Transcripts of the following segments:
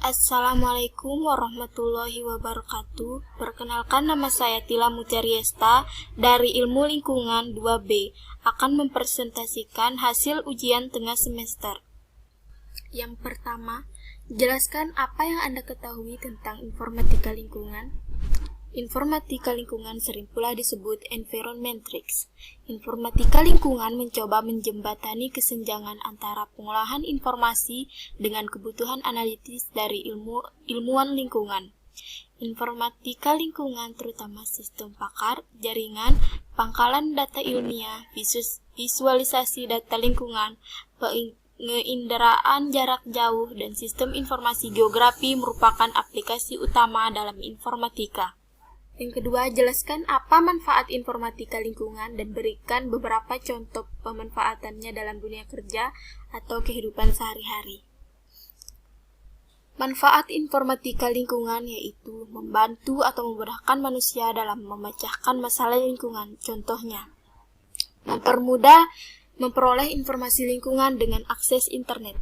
Assalamualaikum warahmatullahi wabarakatuh. Perkenalkan, nama saya Tila Mutiariesta dari Ilmu Lingkungan 2B akan mempresentasikan hasil ujian tengah semester. Yang pertama, jelaskan apa yang Anda ketahui tentang informatika lingkungan. Informatika lingkungan sering pula disebut environmentrics. Informatika lingkungan mencoba menjembatani kesenjangan antara pengolahan informasi dengan kebutuhan analitis dari ilmuwan lingkungan. Informatika lingkungan terutama sistem pakar, jaringan, pangkalan data ilmiah, visualisasi data lingkungan, penginderaan jarak jauh, dan sistem informasi geografi merupakan aplikasi utama dalam informatika. Yang kedua, jelaskan apa manfaat informatika lingkungan dan berikan beberapa contoh pemanfaatannya dalam dunia kerja atau kehidupan sehari-hari. Manfaat informatika lingkungan yaitu membantu atau memudahkan manusia dalam memecahkan masalah lingkungan. Contohnya, mempermudah memperoleh informasi lingkungan dengan akses internet,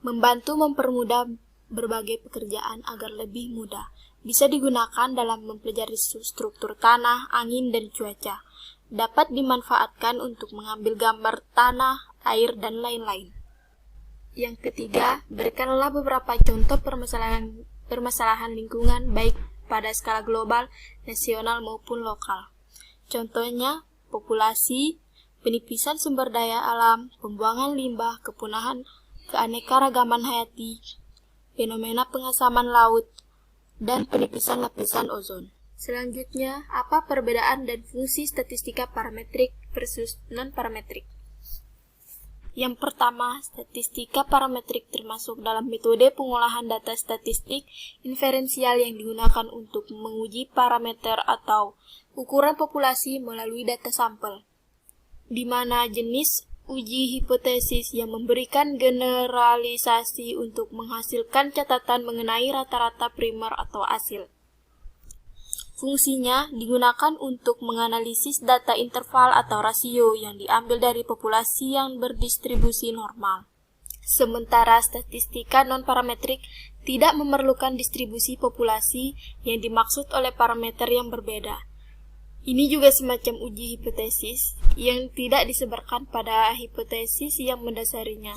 membantu mempermudah berbagai pekerjaan agar lebih mudah. Bisa digunakan dalam mempelajari struktur tanah, angin, dan cuaca. Dapat dimanfaatkan untuk mengambil gambar tanah, air, dan lain-lain. Yang ketiga, berikanlah beberapa contoh permasalahan lingkungan baik pada skala global, nasional, maupun lokal. Contohnya, populasi, penipisan sumber daya alam, pembuangan limbah, kepunahan keanekaragaman hayati, fenomena pengasaman laut, dan penipisan lapisan ozon. Selanjutnya, apa perbedaan dan fungsi statistika parametrik versus non-parametrik? Yang pertama, statistika parametrik termasuk dalam metode pengolahan data statistik inferensial yang digunakan untuk menguji parameter atau ukuran populasi melalui data sampel, di mana jenis uji hipotesis yang memberikan generalisasi untuk menghasilkan catatan mengenai rata-rata primer atau hasil. Fungsinya digunakan untuk menganalisis data interval atau rasio yang diambil dari populasi yang berdistribusi normal. Sementara statistika non-parametrik tidak memerlukan distribusi populasi yang dimaksud oleh parameter yang berbeda. Ini juga semacam uji hipotesis yang tidak disebarkan pada hipotesis yang mendasarinya.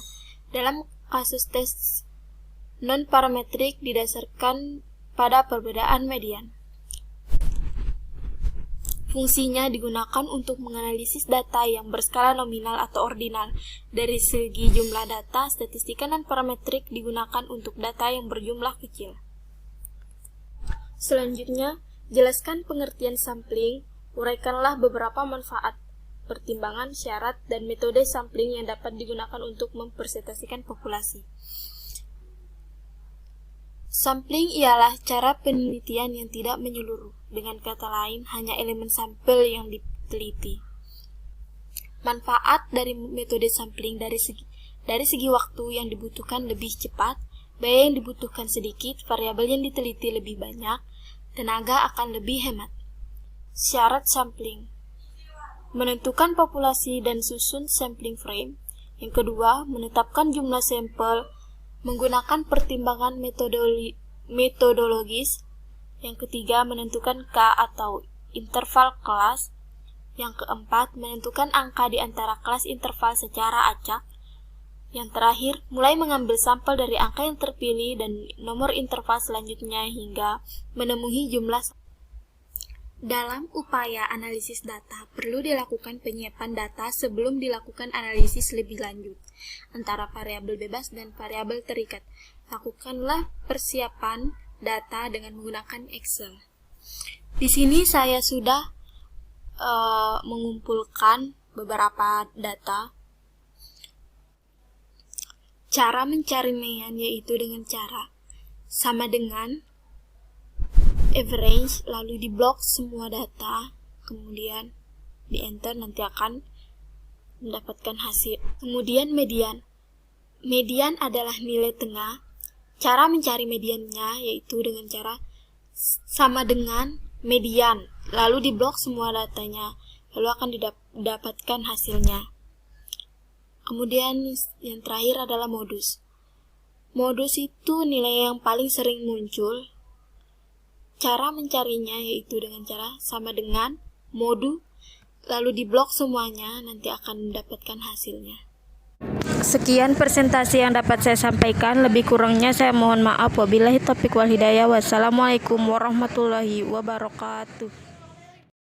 Dalam kasus tes non-parametrik didasarkan pada perbedaan median. Fungsinya digunakan untuk menganalisis data yang berskala nominal atau ordinal. Dari segi jumlah data, statistika non-parametrik digunakan untuk data yang berjumlah kecil. Selanjutnya, jelaskan pengertian sampling. Uraikanlah beberapa manfaat, pertimbangan, syarat, dan metode sampling yang dapat digunakan untuk mempresentasikan populasi. Sampling ialah cara penelitian yang tidak menyeluruh. Dengan kata lain, hanya elemen sampel yang diteliti. Manfaat dari metode sampling dari segi waktu yang dibutuhkan lebih cepat, biaya yang dibutuhkan sedikit, variabel yang diteliti lebih banyak, tenaga akan lebih hemat. Syarat sampling: menentukan populasi dan susun sampling frame. Yang kedua, menetapkan jumlah sampel menggunakan pertimbangan metodologis. Yang ketiga, menentukan K atau interval kelas. Yang keempat, menentukan angka di antara kelas interval secara acak. Yang terakhir, mulai mengambil sampel dari angka yang terpilih dan nomor interval selanjutnya hingga menemui jumlah. Dalam upaya analisis data, perlu dilakukan penyiapan data sebelum dilakukan analisis lebih lanjut antara variabel bebas dan variabel terikat. Lakukanlah persiapan data dengan menggunakan Excel. Di sini saya sudah mengumpulkan beberapa data. Cara mencarinya yaitu dengan cara sama dengan average, lalu di blok semua data, kemudian di enter, nanti akan mendapatkan hasil. Kemudian median. Median adalah nilai tengah. Cara mencari mediannya yaitu dengan cara sama dengan median, lalu di blok semua datanya, lalu akan didapatkan hasilnya. Kemudian yang terakhir adalah modus. Modus itu nilai yang paling sering muncul. Cara mencarinya yaitu dengan cara sama dengan modu, lalu diblok semuanya, nanti akan mendapatkan hasilnya. Sekian presentasi yang dapat saya sampaikan, lebih kurangnya saya mohon maaf. Wabillahi taufiq wal hidayah. Wassalamualaikum warahmatullahi wabarakatuh.